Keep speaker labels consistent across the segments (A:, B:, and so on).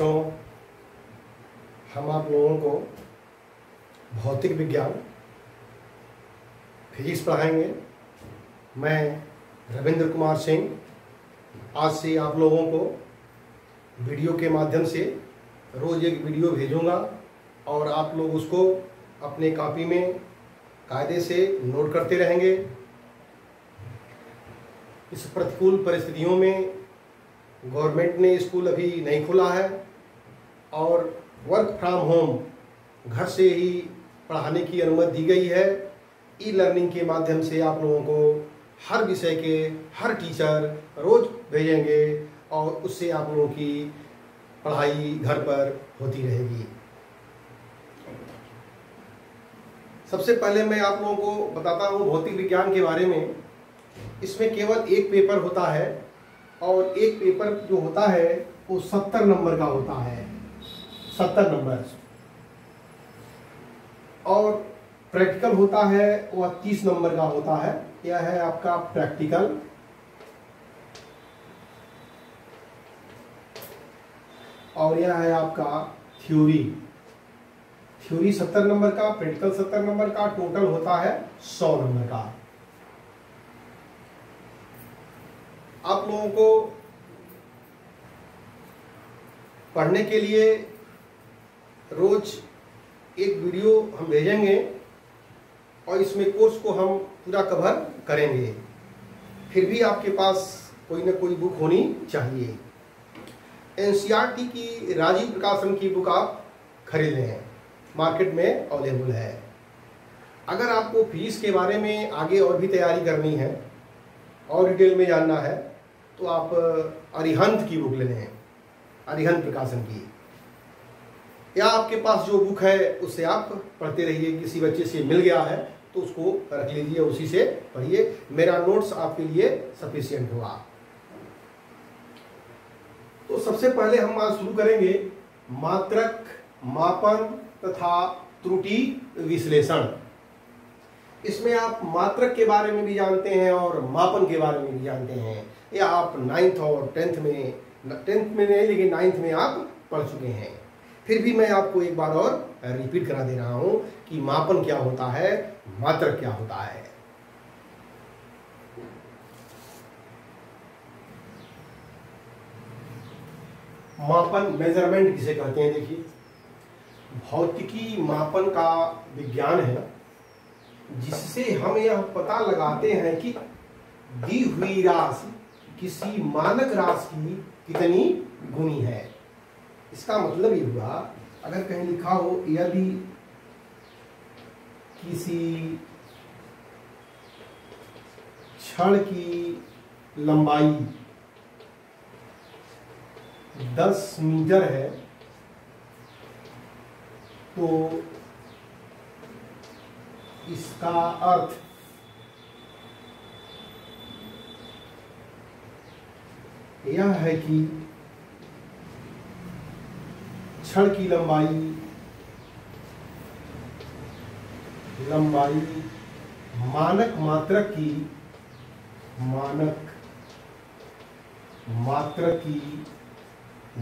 A: बच्चों, हम आप लोगों को भौतिक विज्ञान फिजिक्स पढ़ाएंगे। मैं रविंद्र कुमार सिंह आज से आप लोगों को वीडियो के माध्यम से रोज़ एक वीडियो भेजूंगा और आप लोग उसको अपने कॉपी में कायदे से नोट करते रहेंगे। इस प्रतिकूल परिस्थितियों में गवर्नमेंट ने स्कूल अभी नहीं खुला है और वर्क फ्रॉम होम घर से ही पढ़ाने की अनुमति दी गई है। ई लर्निंग के माध्यम से आप लोगों को हर विषय के हर टीचर रोज़ भेजेंगे और उससे आप लोगों की पढ़ाई घर पर होती रहेगी। सबसे पहले मैं आप लोगों को बताता हूँ भौतिक विज्ञान के बारे में। इसमें केवल एक पेपर होता है और एक पेपर जो होता है वो 70 नंबर का होता है, 70 नंबर। और प्रैक्टिकल होता है वह 30 नंबर का होता है। यह है आपका प्रैक्टिकल। और यह है आपका थ्योरी। थ्योरी 70 नंबर का, प्रैक्टिकल 70 नंबर का, टोटल होता है 100 नंबर का। आप लोगों को पढ़ने के लिए रोज एक वीडियो हम भेजेंगे और इसमें कोर्स को हम पूरा कवर करेंगे। फिर भी आपके पास कोई ना कोई बुक होनी चाहिए। एनसीईआरटी की राजीव प्रकाशन की बुक आप खरीद लें, मार्केट में अवेलेबल है। अगर आपको फिजिक्स के बारे में आगे और भी तैयारी करनी है और डिटेल में जानना है तो आप अरिहंत की बुक ले लें, अरिहंत प्रकाशन की, या आपके पास जो बुक है उससे आप पढ़ते रहिए। किसी बच्चे से मिल गया है तो उसको रख लीजिए, उसी से पढ़िए। मेरा नोट्स आपके लिए सफिशिएंट होगा। तो सबसे पहले हम आज शुरू करेंगे मात्रक, मापन तथा त्रुटि विश्लेषण। इसमें आप मात्रक के बारे में भी जानते हैं और मापन के बारे में भी जानते हैं। या आप 9th और 10th में नहीं लेकिन 9th में आप पढ़ चुके हैं। फिर भी मैं आपको एक बार और रिपीट करा दे रहा हूं कि मापन क्या होता है, मात्रक क्या होता है। मापन, मेजरमेंट किसे कहते हैं? देखिए, भौतिकी मापन का विज्ञान है जिससे हम यह पता लगाते हैं कि दी हुई राशि किसी मानक राशि की कितनी गुनी है। इसका मतलब ये हुआ, अगर कहीं लिखा हो यदि किसी छड़ की लंबाई 10 मीटर है तो इसका अर्थ यह है कि छड़ की लंबाई मानक मात्रक की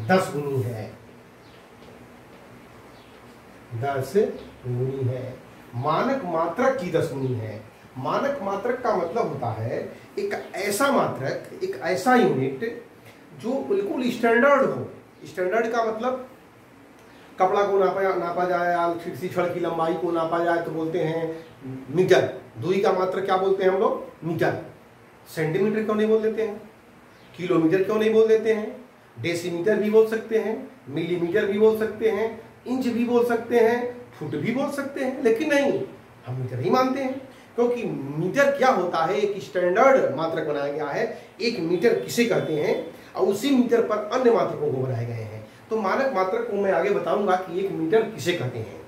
A: 10 गुनी है, 10 गुनी है। मानक मात्रक की 10 गुनी है। मानक मात्रक का मतलब होता है एक ऐसा मात्रक, एक ऐसा यूनिट जो बिल्कुल स्टैंडर्ड हो। स्टैंडर्ड का मतलब कपड़ा को नापा जाए या किसी छड़ की लंबाई को नापा जाए तो बोलते हैं मीटर। दूरी का मात्रक क्या बोलते हैं हम लोग? मीटर। सेंटीमीटर क्यों नहीं बोल देते हैं? किलोमीटर क्यों नहीं बोल देते हैं? डेसीमीटर भी बोल सकते हैं, मिलीमीटर भी बोल सकते हैं, इंच भी बोल सकते हैं, फुट भी बोल सकते हैं, लेकिन नहीं, हम मीटर ही मानते हैं। क्योंकि मीटर क्या होता है? एक स्टैंडर्ड मात्रक बनाया गया है। एक मीटर किसे कहते हैं और उसी मीटर पर अन्य मात्रकों को बनाए गए हैं। तो मानक मात्रक को मैं आगे बताऊंगा कि एक मीटर किसे कहते हैं।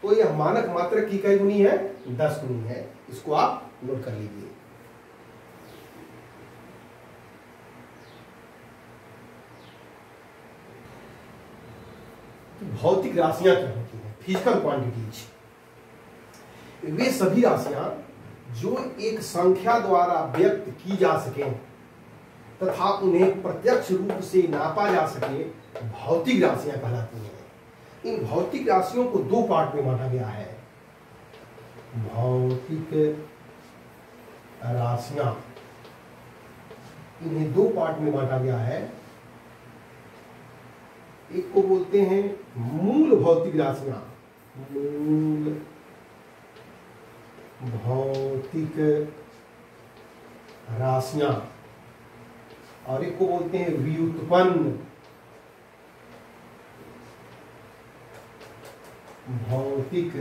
A: तो यह मानक मात्रक की कई गुनी है? 10 गुनी है। इसको आप नोट कर लीजिए। भौतिक राशियां क्या होती हैं? Physical quantities. वे सभी राशियां जो एक संख्या द्वारा व्यक्त की जा सकें, तथा उन्हें प्रत्यक्ष रूप से नापा जा सके भौतिक राशियां कहलाती हैं। इन भौतिक राशियों को दो पार्ट में बांटा गया है। भौतिक राशियां, इन्हें दो पार्ट में बांटा गया है। एक को बोलते हैं मूल भौतिक राशियां, मूल भौतिक राशियां, और एक को बोलते हैं व्युत्पन्न भौतिक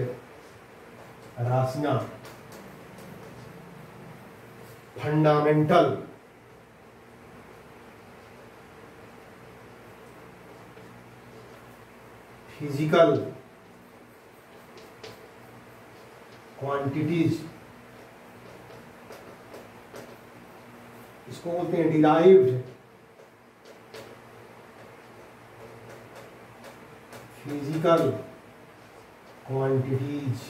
A: राशियां, फंडामेंटल फिजिकल क्वांटिटीज, इसको बोलते हैं डिराइव्ड फिजिकल क्वांटिटीज।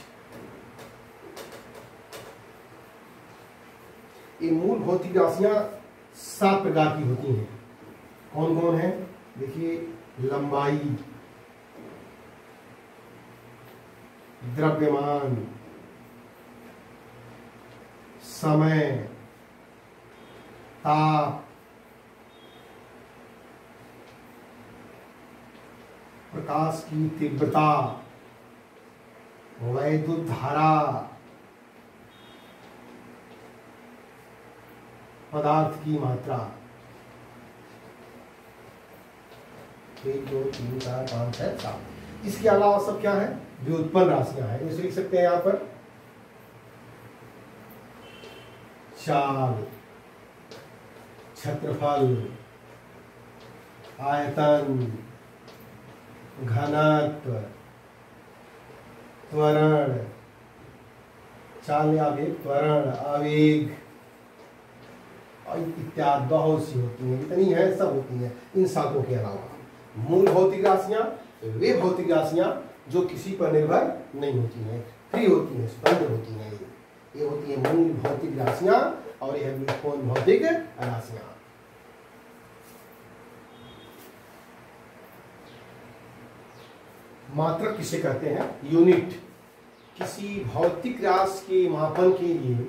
A: ये मूल भौतिक राशियां 7 प्रकार की होती हैं। कौन कौन है? देखिए, लंबाई, द्रव्यमान, समय, ताप, प्रकाश की तीव्रता, वैद्युत धारा, पदार्थ की मात्रा। 1 2 3 4 5 6 7। इसके अलावा सब क्या है? व्युत्पन्न राशियां हैं। जैसे लिख सकते हैं यहां पर चाल, क्षेत्रफल, आयतन, घनत्व, त्वरण, चाल या वेग, त्वरण, आवेग इत्यादि बहुत सी होती हैं। इतनी है, सब होती हैं इन सातों के अलावा। मूल भौतिक राशियां वे भौतिक राशियां जो किसी पर निर्भर नहीं होती हैं, फ्री होती हैं, स्वतंत्र होती हैं। ये होती है मूल भौतिक राशियां और यह व्युत्पन्न भौतिक राशियां। मात्रक किसे कहते हैं? यूनिट। किसी भौतिक राशि के मापन के लिए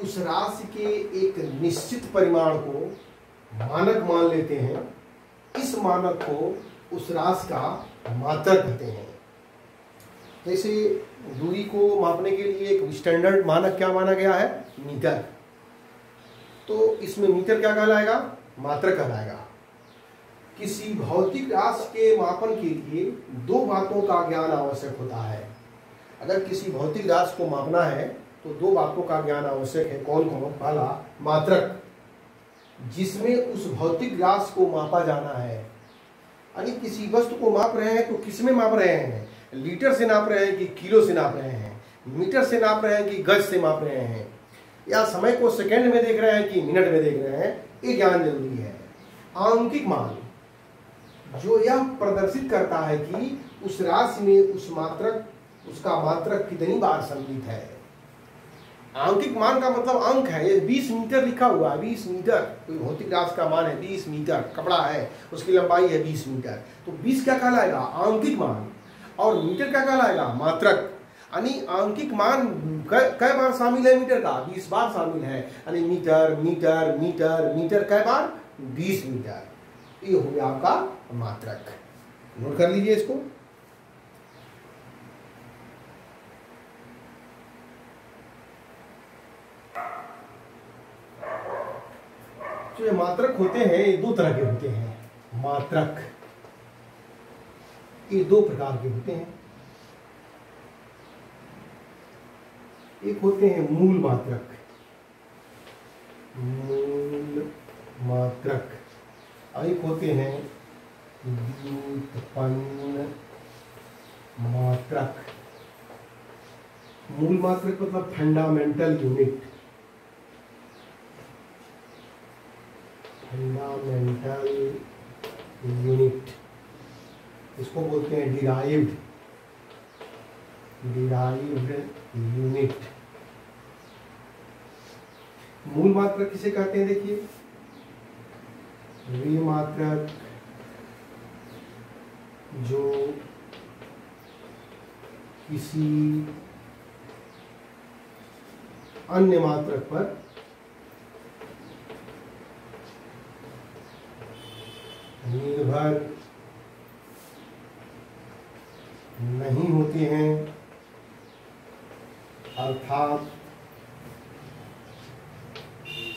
A: उस राशि के एक निश्चित परिमाण को मानक मान लेते हैं। इस मानक को उस राशि का मात्रक कहते हैं। जैसे दूरी को मापने के लिए एक स्टैंडर्ड मानक क्या माना गया है? मीटर। तो इसमें मीटर क्या कहलाएगा? मात्रक कहलाएगा। किसी भौतिक राशि के मापन के लिए दो बातों का ज्ञान आवश्यक होता है। अगर किसी भौतिक राशि को मापना है तो दो बातों का ज्ञान आवश्यक है। कौन कौन? पहला, मात्रक, जिसमें उस भौतिक राशि को मापा जाना है। यानी किसी वस्तु को माप रहे हैं तो किस में माप रहे हैं? लीटर से नाप रहे हैं कि किलो से नाप रहे हैं? मीटर से नाप रहे हैं कि गज से माप रहे हैं? या समय को सेकंड में देख रहे हैं कि मिनट में देख रहे हैं? ये ज्ञान जरूरी है। आंकिक मान, जो यह प्रदर्शित करता है कि उस राशि में उसका मात्रक कितनी बार सम्मिलित है। आंकिक मान का मतलब अंक है। ये 20 मीटर लिखा हुआ है, 20 मीटर। कोई भौतिक राशि का मान है 20 मीटर, कपड़ा है उसकी लंबाई है 20 मीटर, तो 20 क्या कहलाएगा? आंकिक मान। और मीटर क्या कहलाएगा? मात्रक। यानी आंकिक मान कई बार शामिल है मीटर का? 20 बार शामिल है। यानी मीटर मीटर मीटर मीटर कई बार? 20 मीटर। ये हो गया आपका मात्रक। नोट कर लीजिए इसको। जो ये मात्रक होते हैं ये दो तरह के होते हैं। मात्रक ये दो प्रकार के होते हैं। एक होते हैं मूल मात्रक, मूल मात्रक, और एक होते हैं व्युत्पन्न मात्रक। मूल मात्रक मतलब फंडामेंटल यूनिट, फंडामेंटल यूनिट, इसको बोलते हैं डिराइव्ड यूनिट। मूल मात्रक किसे कहते हैं? देखिए, वे मात्रक जो किसी अन्य मात्रक पर निर्भर नहीं होते हैं, अर्थात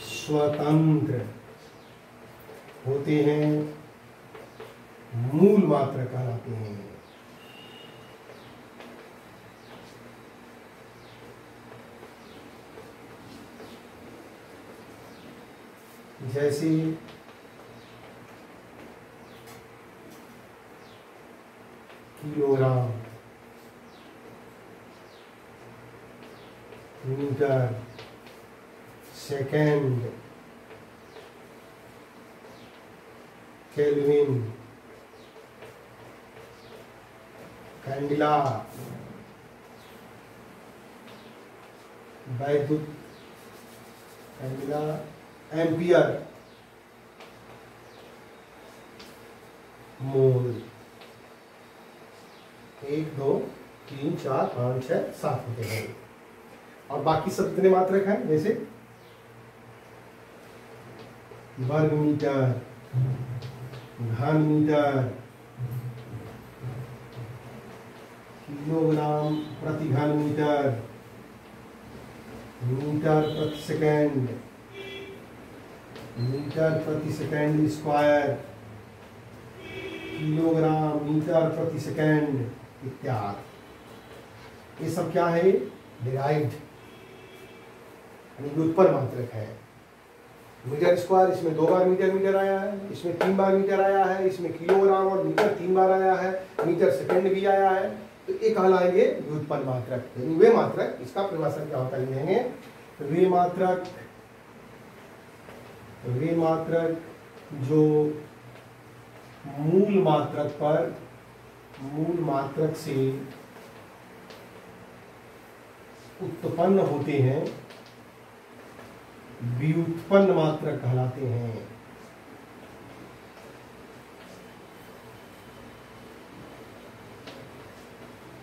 A: स्वतंत्र होते हैं, मूल मात्रक कहलाते हैं। जैसे kilogram, metre, second, kelvin, candela, वैद्युत कैंडिला, एम्पियर, मोल। 1 2 3 4 5 6 7 होते हैं। और बाकी सब कितने मात्रक हैं? जैसे वर्ग मीटर, घन मीटर, किलोग्राम प्रति घन मीटर, मीटर प्रति सेकेंड, मीटर प्रति सेकेंड स्क्वायर, किलोग्राम मीटर प्रति सेकेंड इत्यादि। ये सब क्या है? डिराइव्ड यानी व्युत्पन्न मात्रक है। मीटर स्क्वायर, इसमें 2 बार मीटर मीटर आया है, इसमें 3 बार मीटर आया है, इसमें किलोग्राम और मीटर 3 बार आया है, मीटर सेकेंड भी आया है, तो ये कहलाएंगे व्युत्पन्न मात्रक। यानी वे मात्रक, इसका परिभाषा क्या होता है लिखेंगे, वे मात्रक जो मूल मात्रक से उत्पन्न होते हैं, व्युत्पन्न मात्रक कहलाते हैं।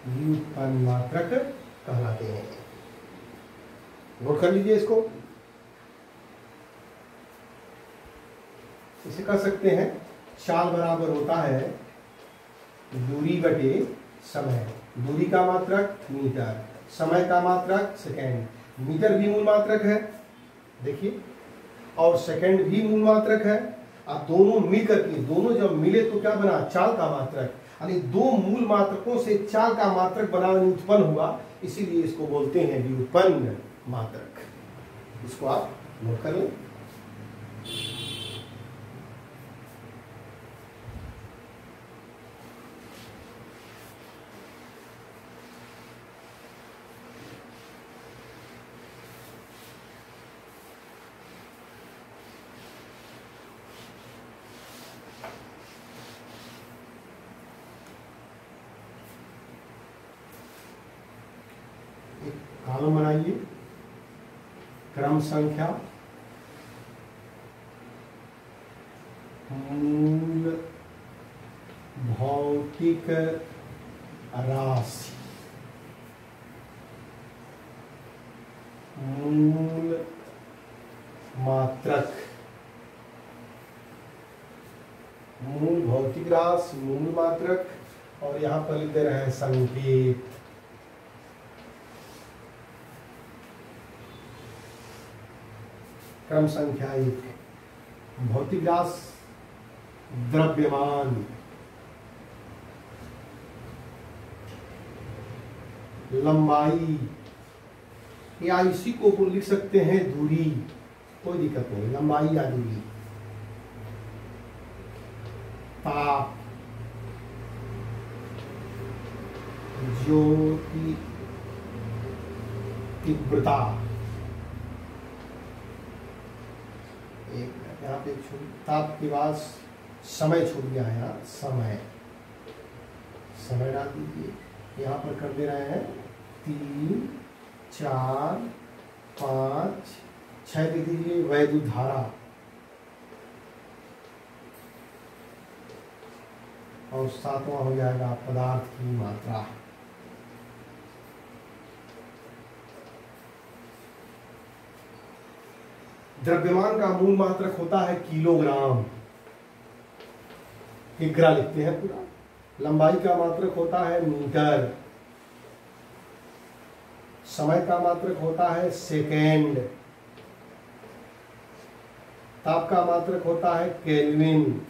A: व्युत्पन्न मात्रक कहलाते हैं। नोट कर लीजिए इसको। इसे कर सकते हैं, चाल बराबर होता है दूरी बटे समय। दूरी का मात्रक मीटर, समय का मात्रक सेकेंड। मीटर भी मूल मात्रक है देखिए, और सेकेंड भी मूल मात्रक है। अब दोनों मिलकर के, दोनों जब मिले तो क्या बना? चाल का मात्रक। यानी 2 मूल मात्रकों से चाल का मात्रक बना उत्पन्न हुआ, इसीलिए इसको बोलते हैं व्युत्पन्न मात्रक। इसको आप नोट कर लें। कॉलम बनाइए, क्रम संख्या, मूल भौतिक राशि, मूल मात्रक, मूल भौतिक राशि, मूल मात्रक, और यहां पर लिख दे रहे हैं संकेत। क्रम संख्या 1, भौतिक राशि द्रव्यमान, लंबाई, या इसी को लिख सकते हैं दूरी, कोई दिक्कत नहीं, लंबाई या दूरी। ताप, ज्योति तीव्रता, यहाँ पे ताप के बाद समय छूट गया है, यहाँ समय डाल दीजिए। यहाँ पर कर दे रहे हैं 3 4 5 6 दे दीजिए। वैद्युत धारा, और सातवां हो जाएगा पदार्थ की मात्रा। द्रव्यमान का मूल मात्रक होता है किलोग्राम, किग्रा लिखते हैं पूरा। लंबाई का मात्रक होता है मीटर। समय का मात्रक होता है सेकेंड। ताप का मात्रक होता है केल्विन।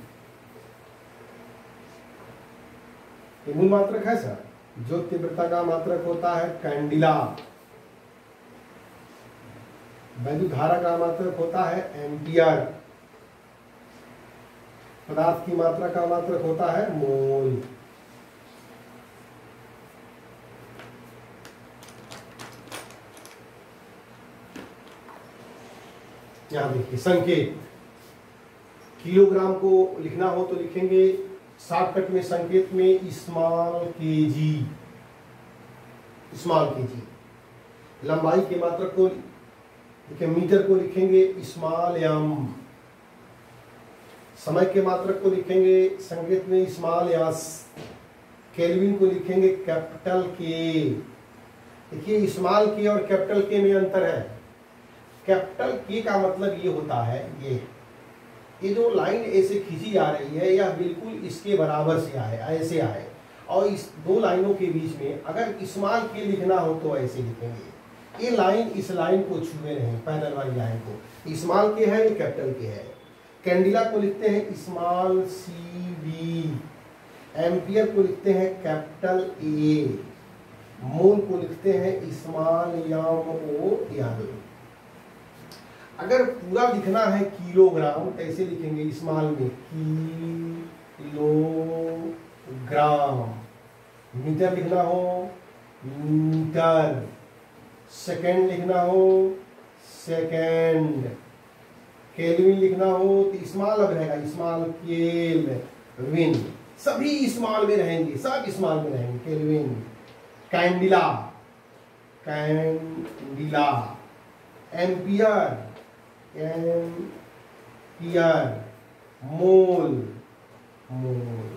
A: ये मूल मात्रक है सर। ज्योत तीव्रता का मात्रक होता है कैंडिला। वैद्युत धारा का मात्रक होता है एम्पियर। पदार्थ की मात्रा का मात्रक होता है मोल। यहां देखिए संकेत। किलोग्राम को लिखना हो तो लिखेंगे शॉर्टकट में संकेत में स्मॉल केजी, स्मॉल केजी। लंबाई के मात्रक को देखिए मीटर को लिखेंगे स्मॉल एम। समय के मात्रक को लिखेंगे संकेत में स्मॉल एस। केल्विन को लिखेंगे कैपिटल के। देखिए स्मॉल के और कैपिटल के में अंतर है। कैपिटल के का मतलब ये होता है ये जो लाइन ऐसे खींची जा रही है यह बिल्कुल इसके बराबर से आए, ऐसे आए, और इस दो लाइनों के बीच में अगर स्मॉल के लिखना हो तो ऐसे लिखेंगे। ये लाइन इस लाइन को छुए नहीं, पैरेलल वाली लाइन को। स्मॉल के है, ये कैपिटल के है। कैंडिला को लिखते हैं स्मॉल सी बी। एम्पियर को लिखते हैं कैपिटल ए। मोल को लिखते हैं स्मॉल एम ओ एल। अगर पूरा लिखना है किलोग्राम कैसे लिखेंगे स्मॉल में किलोग्राम। मीटर लिखना हो मीटर। सेकेंड लिखना हो सेकेंड। केल्विन लिखना हो तो स्मॉल अब रहेगा स्मॉल केल्विन। सभी स्मॉल में रहेंगे, सब स्मॉल में रहेंगे। Kelvin. Candela candela. Ampere ampere. Mole mole.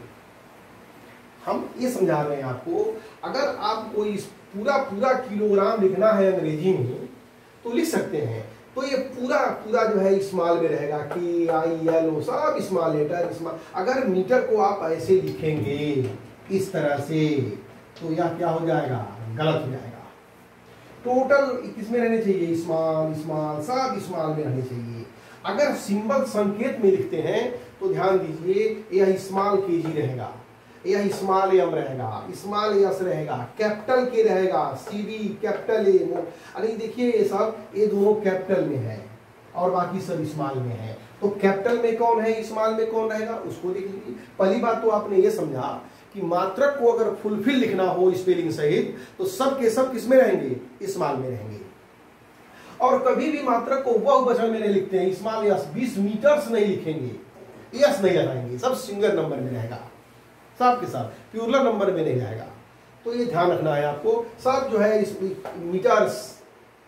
A: हम ये समझा रहे हैं आपको, अगर आपको इस पूरा किलोग्राम लिखना है अंग्रेजी में तो लिख सकते हैं। तो ये पूरा जो है स्मॉल में रहेगा, KILO सब स्मॉल लेटर स्मॉल। अगर मीटर को आप ऐसे लिखेंगे इस तरह से तो यह क्या हो जाएगा, गलत हो जाएगा। टोटल किसमें रहने चाहिए, स्मॉल स्मॉल सब स्मॉल में रहने चाहिए। अगर सिंबल संकेत में लिखते हैं तो ध्यान दीजिए यह स्मॉल केजी रहेगा, यह स्मॉल एम रहेगा, स्मॉल एस रहेगा, कैपिटल के रहेगा, सीबी कैपिटल ए। अरे देखिए ये सब ये दोनों कैपिटल में है और बाकी सब स्मॉल में है। तो कैपिटल में कौन है, स्मॉल में कौन रहेगा, उसको देख लीजिए। पहली बात तो आपने ये समझा कि मात्रक को अगर फुलफिल लिखना हो स्पेलिंग सहित तो सब के सब किसमें रहेंगे, स्मॉल में रहेंगे। और कभी भी मात्रक को बहुवचन में नहीं लिखते हैं, स्मॉल यस 20 मीटर्स नहीं लिखेंगे, यस नहीं लगाएंगे, सब सिंगल नंबर में रहेगा, सब के साथ प्लूरल नंबर में नहीं जाएगा। तो ये ध्यान रखना है आपको। सब जो है इस मीटर्स,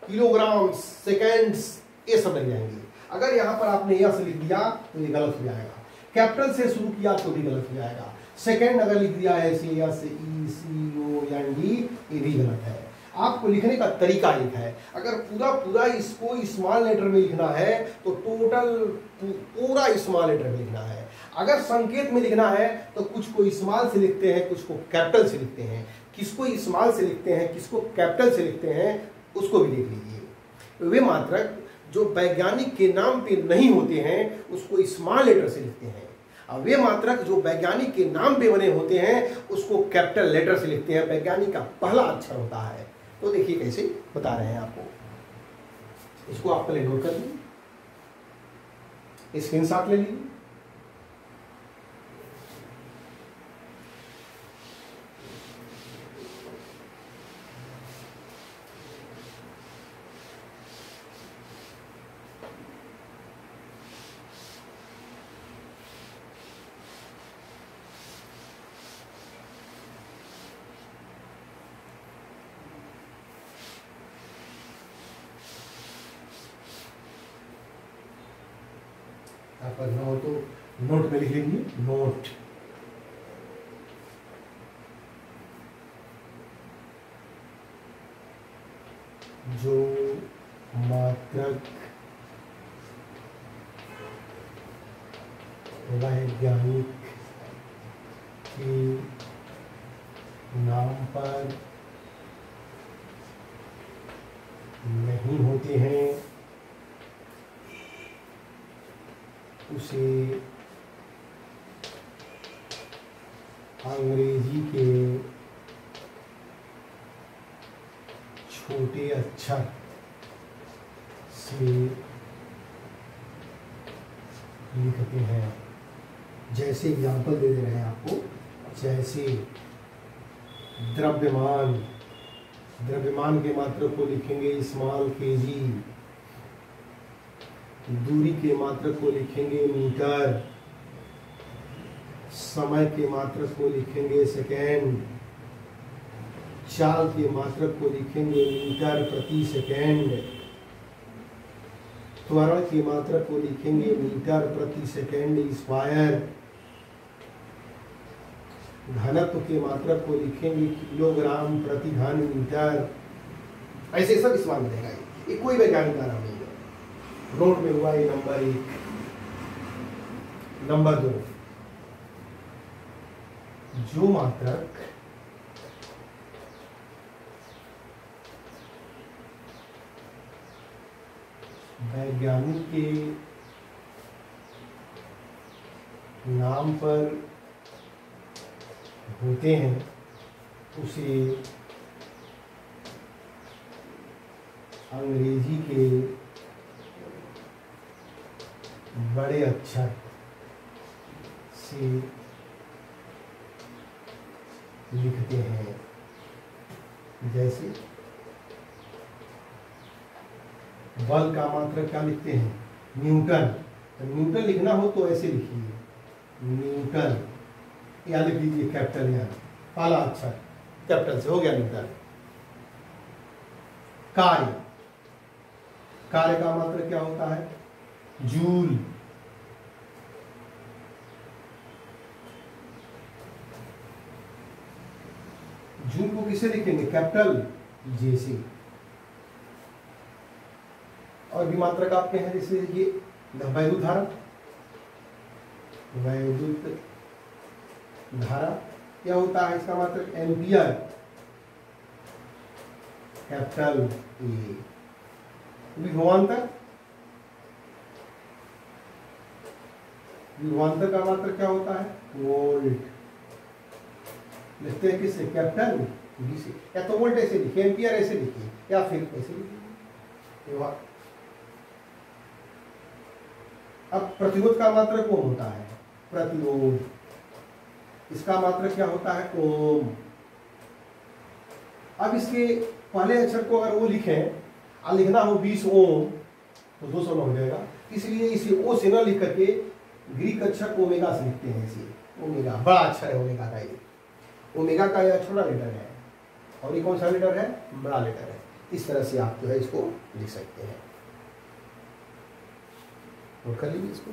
A: किलोग्राम, सेकेंड्स ये सब लग जाएंगे। अगर यहाँ पर आपने यस लिख दिया तो ये गलत हो जाएगा। कैपिटल से शुरू किया तो भी गलत हो जाएगा। सेकेंड अगर लिख दिया ऐसे यस ECOND ये भी गलत है। आपको लिखने का तरीका एक है। अगर पूरा इसको स्मॉल लेटर में लिखना है तो टोटल पूरा स्मॉल लेटर में लिखना है। अगर संकेत में लिखना है तो कुछ को स्मॉल से लिखते हैं, कुछ को कैपिटल से लिखते हैं। किसको स्मॉल से लिखते हैं, किसको कैपिटल से लिखते हैं, उसको भी देख लीजिए। वे मात्रक जो वैज्ञानिक के नाम पे नहीं होते हैं उसको स्मॉल लेटर से लिखते हैं, और वे मात्रक जो वैज्ञानिक के नाम पे बने होते हैं उसको कैपिटल लेटर से लिखते हैं। वैज्ञानिक का पहला अक्षर होता है। तो देखिए कैसे बता रहे हैं आपको, इसको आप पहले नोट कर लीजिए, स्क्रीनशॉट ले लीजिए। पर न हो तो नोट में लिख लीजिए, नोट। जो मात्रक वैज्ञानिक के नाम पर नहीं होते हैं उसे अंग्रेजी के छोटे अक्षर से लिखते हैं। जैसे एग्जाम्पल दे रहे हैं आपको, जैसे द्रव्यमान, द्रव्यमान के मात्रक को लिखेंगे स्मॉल केजी, दूरी के मात्रक को लिखेंगे मीटर, समय के मात्रक को लिखेंगे सेकेंड, चाल के मात्रक को लिखेंगे मीटर प्रति सेकेंड, त्वरण के मात्रक को लिखेंगे मीटर प्रति सेकेंड स्क्वायर, घनत्व के मात्रक को लिखेंगे किलोग्राम प्रति घन मीटर। ऐसे सब इस्तेमाल मिलेगा। ये कोई वैज्ञानिक का नाम नहीं है। रोड में हुआ ये नंबर 1। नंबर 2, जो मात्रक वैज्ञानिक के नाम पर होते हैं उसे अंग्रेजी के बड़े अक्षर से लिखते हैं। जैसे बल का मात्रक क्या लिखते हैं? न्यूटन। तो न्यूटन लिखना हो तो ऐसे लिखिए न्यूटन, या लिख लीजिए कैपिटल, या पहला अक्षर कैपिटल से हो गया न्यूटन। कार्य, कार्य का मात्रक क्या होता है? जूल। जूल को किसे लिखेंगे? कैपिटल जे से। और भी मात्रक आपके हैं, जैसे ये वैद्युत धारा, वैद्युत धारा क्या होता है? इसका मात्रक एम्पियर, कैपिटल ए। विभवांतर, विभवांतर का मात्रक क्या होता है? वोल्ट। लिखते हैं किससे? कैपिटल वी से। या तो वोल्ट ऐसे लिखिए, एम्पियर ऐसे लिखिए, या फिर ऐसे लिखिए। अब प्रतिरोध का मात्रक कौन होता है? प्रतिरोध। इसका मात्रक क्या होता है? ओम। अब इसके पहले अक्षर को अगर वो लिखें, लिखना हो 20 ओम, तो 200 हो जाएगा। इसलिए इसे ओ से न लिख करके ग्रीक अक्षर ओमेगा से लिखते हैं। इसे ओमेगा बड़ा अक्षर है ओमेगा का। ये ओमेगा का यह छोटा लेटर है, और ये कौन सा लेटर है? बड़ा लेटर है। इस तरह से आप जो है इसको लिख सकते हैं। नोट कर लीजिए इसको।